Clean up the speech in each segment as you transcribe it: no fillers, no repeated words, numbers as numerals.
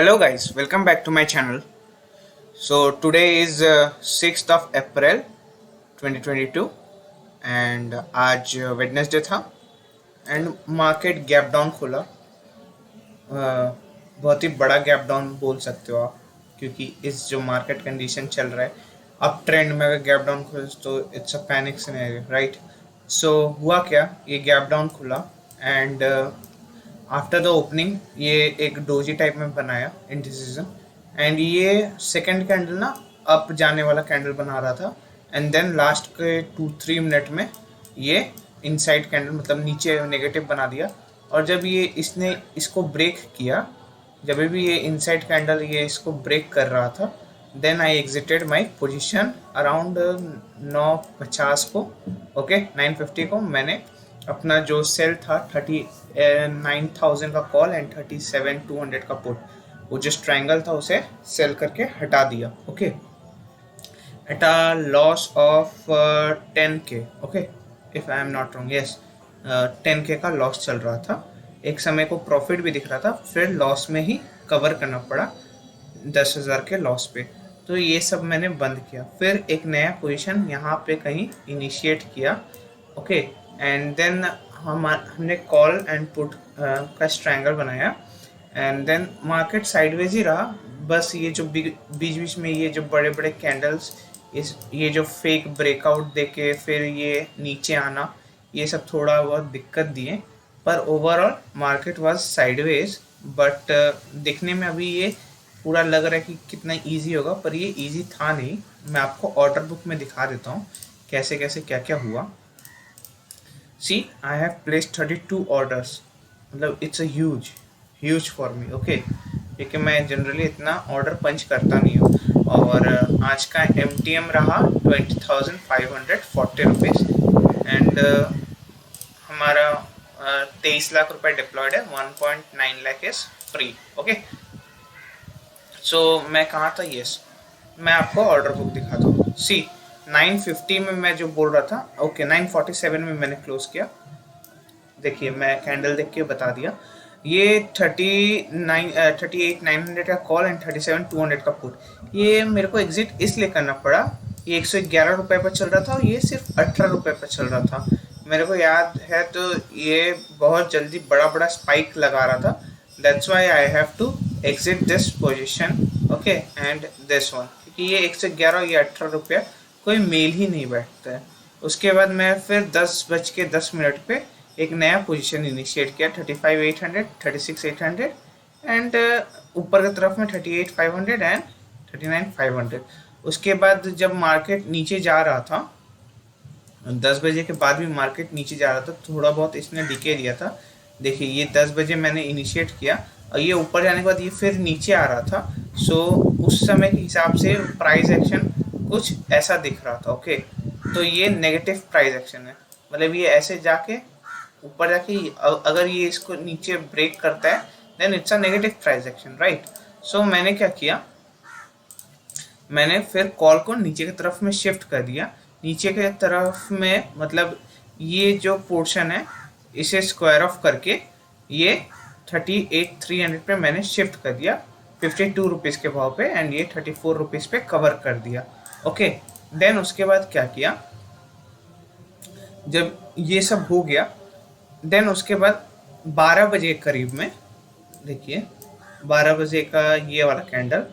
Hello guys, welcome back to my channel. So today is 6th of April 2022 and आज Wednesday था and market gap down खुला। बहुत ही बड़ा gap down बोल सकते हो आप, क्योंकि इस जो मार्केट कंडीशन चल रहा है अप ट्रेंड में अगर गैप डाउन खुले तो it's a panic scenario, right. So हुआ क्या, ये गैप डाउन खुला एंड आफ्टर द ओपनिंग ये एक डोजी टाइप में बनाया इंडिसीजन एंड ये सेकंड कैंडल ना अप जाने वाला कैंडल बना रहा था एंड देन लास्ट के 2-3 मिनट में ये इनसाइड कैंडल मतलब नीचे नेगेटिव बना दिया। और जब ये इसने इसको ब्रेक किया, जब भी ये इनसाइड कैंडल ये इसको ब्रेक कर रहा था, then I exited my position around 9:50 को, ओके 9:50 को मैंने अपना जो सेल था 39,000 का कॉल एंड 37,200 का पुट, वो जो ट्रायंगल था उसे सेल करके हटा दिया, okay at a loss of 10K, okay if I am not wrong, yes 10K का लॉस चल रहा था। एक समय को प्रॉफिट भी दिख रहा था, फिर लॉस में ही कवर करना पड़ा 10,000 के लॉस पे। तो ये सब मैंने बंद किया, फिर एक नया पोजीशन यहाँ पे कहीं इनिशिएट किया, ओके एंड देन हमने कॉल एंड पुट का स्ट्रैंगल बनाया एंड देन मार्केट साइडवेज ही रहा। बस ये जो बीच बीच में ये जो बड़े बड़े कैंडल्स, ये जो फेक ब्रेकआउट देके फिर ये नीचे आना, ये सब थोड़ा बहुत दिक्कत दिए, पर overall market was sideways. But दिखने में अभी ये पूरा लग रहा है कि कितना इजी होगा, पर ये इजी था नहीं। मैं आपको ऑर्डर बुक में दिखा देता हूँ कैसे कैसे क्या क्या हुआ। See, I have placed 32 orders, मतलब it's a huge for me, okay, क्योंकि मैं जनरली इतना ऑर्डर पंच करता नहीं हूँ। और आज का MTM रहा 20,540 रुपीज़ एंड हमारा 23 लाख रुपए डिप्लॉयड है, 1.9 लाख इज फ्री, ओके। सो मैं कहाँ था, यस मैं आपको ऑर्डर बुक दिखाता हूँ। सी 9:50 में मैं जो बोल रहा था, ओके 9:47 में मैंने क्लोज किया। देखिए मैं कैंडल देख के बता दिया, ये 38,900 का कॉल एंड 37,200 का पुट। ये मेरे को एग्जिट इसलिए करना पड़ा, ये 111 रुपये पर चल रहा था और ये सिर्फ 18 रुपये पर चल रहा था। मेरे को याद है तो ये बहुत जल्दी बड़ा बड़ा स्पाइक लगा रहा था, that's why I have to exit this position, okay and this one, क्योंकि ये 111 और ये 18 रुपया कोई मेल ही नहीं बैठता है। उसके बाद मैं फिर 10:10 पे एक नया पोजीशन इनिशिएट किया, 35,800, 36,800 एंड ऊपर की तरफ में 38,500 एंड 39,500। उसके बाद जब मार्केट नीचे जा रहा था, 10 बजे के बाद भी मार्केट नीचे जा रहा था, थोड़ा बहुत इसने डिके दिया था। देखिए ये 10 बजे मैंने इनिशिएट किया और ये ऊपर जाने के बाद ये फिर नीचे आ रहा था। सो उस समय के हिसाब से प्राइस एक्शन कुछ ऐसा दिख रहा था, ओके तो ये नेगेटिव प्राइस एक्शन है, मतलब ये ऐसे जाके ऊपर जाके अगर ये इसको नीचे ब्रेक करता है then it's a negative price action, right. So मैंने क्या किया, मैंने फिर कॉल को नीचे की तरफ में शिफ्ट कर दिया। नीचे के तरफ में मतलब ये जो पोर्शन है इसे स्क्वायर ऑफ करके ये 38,300 पे मैंने शिफ्ट कर दिया 52 रुपीज़ के भाव पे एंड ये 34 रुपीज़ पे कवर कर दिया, ओके। देन उसके बाद क्या किया, जब ये सब हो गया देन उसके बाद 12 बजे के करीब में, देखिए 12 बजे का ये वाला कैंडल,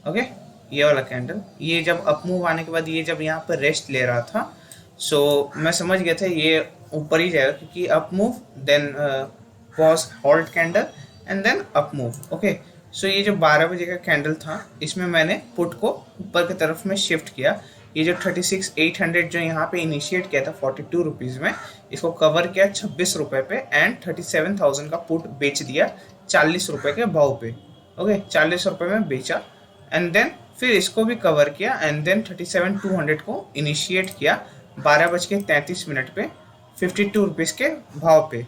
ओके ये वाला कैंडल, ये जब अप मूव आने के बाद ये जब यहाँ पर रेस्ट ले रहा था, सो मैं समझ गया था ये ऊपर ही जाएगा, क्योंकि up move then pause halt candle and then up move, okay. So ये जो 12 बजे का कैंडल था इसमें मैंने पुट को ऊपर की तरफ में शिफ्ट किया। ये जो 36,800 जो यहाँ पे इनिशिएट किया था 42 रुपीज़ में, इसको कवर किया 26 रुपये पे एंड 37,000 का पुट बेच दिया 40 रुपये के भाव पे, ओके 40 रुपये में बेचा एंड देन फिर इसको भी कवर किया एंड देन 37,200 को इनिशिएट किया 12:33 पे 52 रुपीज़ के भाव पे।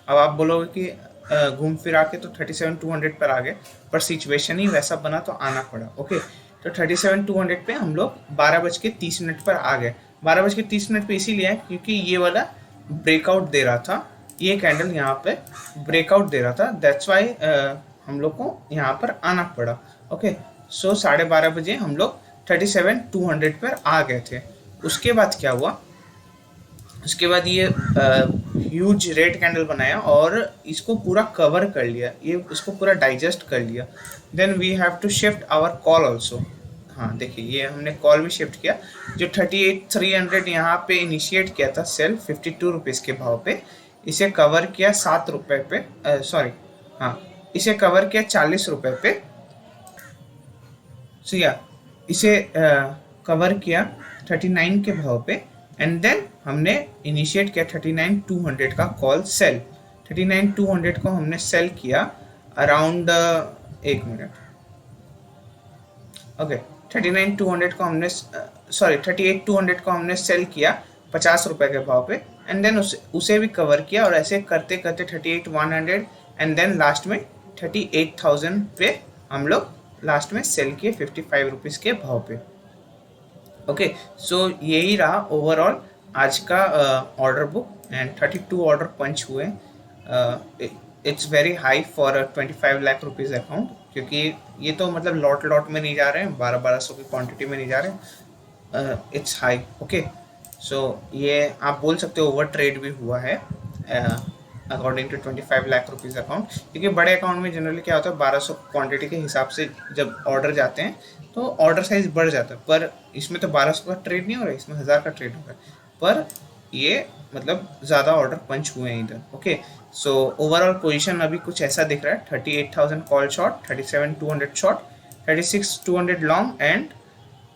अब आप बोलोगे कि घूम फिर आके तो 37,200 पर आ गए, पर सिचुएशन ही वैसा बना तो आना पड़ा, ओके। तो 37,200 पे हम लोग 12:30 पर आ गए। 12:30 पे इसीलिए है क्योंकि ये वाला ब्रेकआउट दे रहा था, ये कैंडल यहाँ पे ब्रेकआउट दे रहा था, दैट्स वाई हम लोग को यहाँ पर आना पड़ा। ओके, सो 12:30 बजे हम लोग 37,200 पर आ गए थे। उसके बाद क्या हुआ, उसके बाद ये ह्यूज रेड कैंडल बनाया और इसको पूरा कवर कर लिया, ये इसको पूरा डाइजेस्ट कर लिया। Then we have to shift our call also. हाँ देखिए, ये हमने कॉल भी शिफ्ट किया। जो 38,300 यहाँ पे इनिशिएट किया था सेल 52 रुपीज़ के भाव पे, इसे कवर किया 7 रुपये पे, सॉरी हाँ, इसे कवर किया 40 रुपये पे। सो या इसे कवर किया 39 के भाव पे, एंड देन हमने इनिशिएट किया 39,200 का कॉल सेल। 39,200 को हमने सेल किया अराउंड, एक मिनट, ओके, 39,200 को हमने सॉरी 38,200 को हमने सेल किया 50 रुपये के भाव पे, एंड देन उसे भी कवर किया, और ऐसे करते करते 38,100 एंड देन लास्ट में 38,000 पे हम लोग लास्ट में सेल किए 55 रुपीज़ के भाव पे। ओके, सो यही रहा ओवरऑल आज का ऑर्डर बुक, एंड 32 ऑर्डर पंच हुए। It's very high for 25 lakh rupees account, क्योंकि ये तो मतलब लॉट लॉट में नहीं जा रहे हैं, 1200 की क्वांटिटी में नहीं जा रहे हैं। It's high. ओके, सो ये आप बोल सकते हो ओवर ट्रेड भी हुआ है according to 25 lakh rupees account, क्योंकि बड़े अकाउंट में जनरली क्या होता है 1200 क्वांटिटी के हिसाब से जब ऑर्डर जाते हैं तो ऑर्डर साइज बढ़ जाता है, पर इसमें तो 1200 का ट्रेड नहीं हो रहा है, इसमें 1000 का ट्रेड हो रहा है, पर ये मतलब ज़्यादा ऑर्डर पंच हुए हैं इधर। ओके, सो ओवरऑल पोजीशन अभी कुछ ऐसा दिख रहा है, 38,000 call short, 37,200 short, 36,200 long and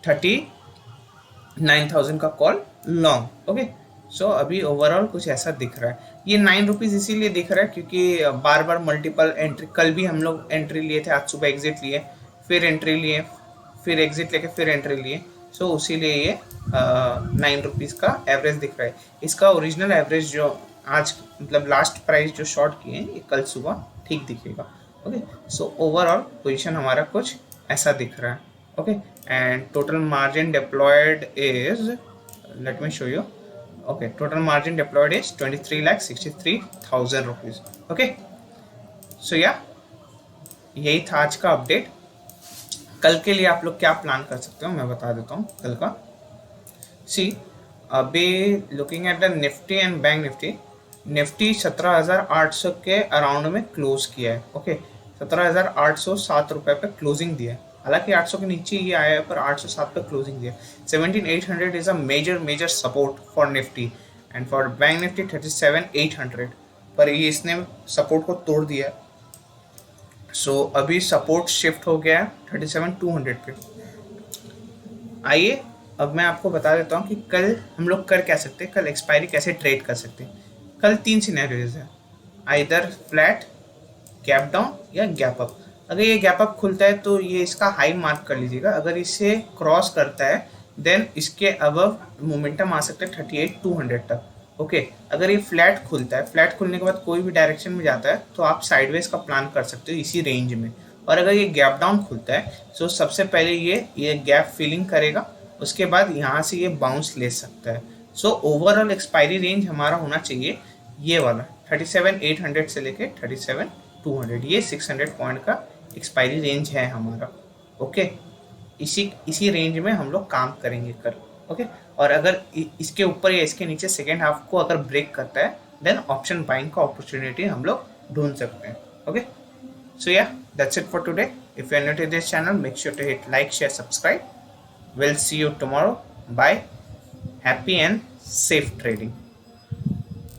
39,000 का कॉल लॉन्ग। ओके, सो अभी ओवरऑल कुछ ऐसा दिख रहा है। ये 9 रुपीज़ इसीलिए दिख रहा है क्योंकि बार बार मल्टीपल एंट्री, कल भी हम लोग एंट्री लिए थे, आज सुबह एग्जिट लिए, फिर एंट्री लिए, फिर एग्जिट लेके फिर एंट्री लिए, सो उसीलिए ये 9 रुपीज़ का एवरेज दिख रहा है। इसका ओरिजिनल एवरेज जो आज मतलब लास्ट प्राइस जो शॉर्ट किए हैं ये कल सुबह ठीक दिखेगा। ओके, सो ओवरऑल पोजीशन हमारा कुछ ऐसा दिख रहा है। Okay, and total margin deployed is, let me show you. Okay, total margin deployed is 23,63,000 rupees. Okay, so या यही था आज का अपडेट। कल के लिए आप लोग क्या प्लान कर सकते हो मैं बता देता हूँ कल का। सी, अभी looking at the Nifty and bank Nifty, Nifty 17,800 के अराउंड में क्लोज किया है। ओके, 17,807 रुपये पे क्लोजिंग दिया है, हालांकि 800 के नीचे ये आया है पर 807 पे क्लोजिंग दिया। 17,800 is a major support for Nifty, and for bank Nifty 37,800, पर ये इसने सपोर्ट को तोड़ दिया है। सो अभी सपोर्ट शिफ्ट हो गया है 37,200 पे। आइए अब मैं आपको बता देता हूँ कि कल हम लोग कर क्या सकते हैं, कल एक्सपायरी कैसे ट्रेड कर सकते हैं। कल 3 सिनेरियोज है, आइदर फ्लैट, गैप डाउन या गैप अप। अगर ये गैप अप खुलता है तो ये इसका हाई मार्क कर लीजिएगा, अगर इसे क्रॉस करता है देन इसके अबव मोमेंटम आ सकता है 38,200 तक। ओके, अगर ये फ्लैट खुलता है, फ्लैट खुलने के बाद कोई भी डायरेक्शन में जाता है तो आप साइडवेज का प्लान कर सकते हो इसी रेंज में। और अगर ये गैप डाउन खुलता है तो सबसे पहले ये गैप फिलिंग करेगा, उसके बाद यहाँ से ये बाउंस ले सकता है। सो ओवरऑल एक्सपायरी रेंज हमारा होना चाहिए ये वाला 37,800 से लेके 37,200, ये 600 पॉइंट का एक्सपायरी रेंज है हमारा। ओके, इसी रेंज में हम लोग काम करेंगे कल। ओके, और अगर इसके ऊपर या इसके नीचे सेकेंड हाफ को अगर ब्रेक करता है देन ऑप्शन बाइंग का अपॉर्चुनिटी हम लोग ढूंढ सकते हैं। Okay, so yeah that's it for today. If you are new to this channel, make sure to hit like, share, subscribe. We'll see you tomorrow. Bye. Happy and safe trading.